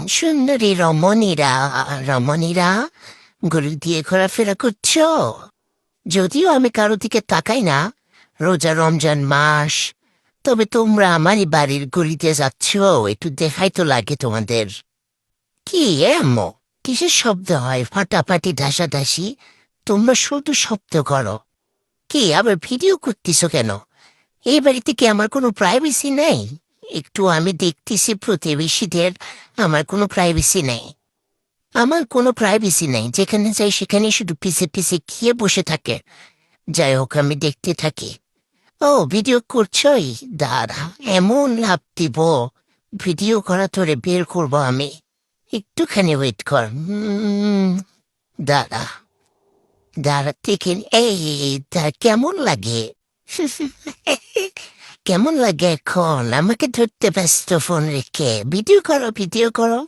সুন্দরী রমণীরা রমণীরা গরু দিয়ে ঘোরাফেরা করছো। যদিও আমি কারো দিকে তাকাই না, রোজা রমজান মাস, তবে তোমরা আমারই বাড়ির গলিতে যাচ্ছ, একটু দেখাই তো লাগে তোমাদের। কি এমো, কিসের শব্দ হয় ফাটাফাটি ঢাসাঢাসি? তোমরা শুধু শব্দ করো। কি আবার ভিডিও করতেছো কেন? এই বাড়িতে কি আমার কোনো প্রাইভেসি নেই? একটু আমি দেখতেছি প্রতিবেশীদের, আমার কোনো প্রাইভেসি নেই। আমার কোনো প্রাইভেসি নেই, যেখানে যাই সেখানে শুধু পিছে পিছে গিয়ে বসে থাকে। যাই হোক, আমি দেখতে থাকি। ও, ভিডিও করছই? দাঁড়া, এমন লাভ দিব, ভিডিও করা তোরে বের করবো আমি। একটুখানি ওয়েট কর। দাঁড়া দাঁড়া থেকে এই কেমন লাগে? কেমন লাগে এখন আমাকে ধরতে ব্যস্ত ফোন রেখে? ভিডিও করো, ভিডিও করো।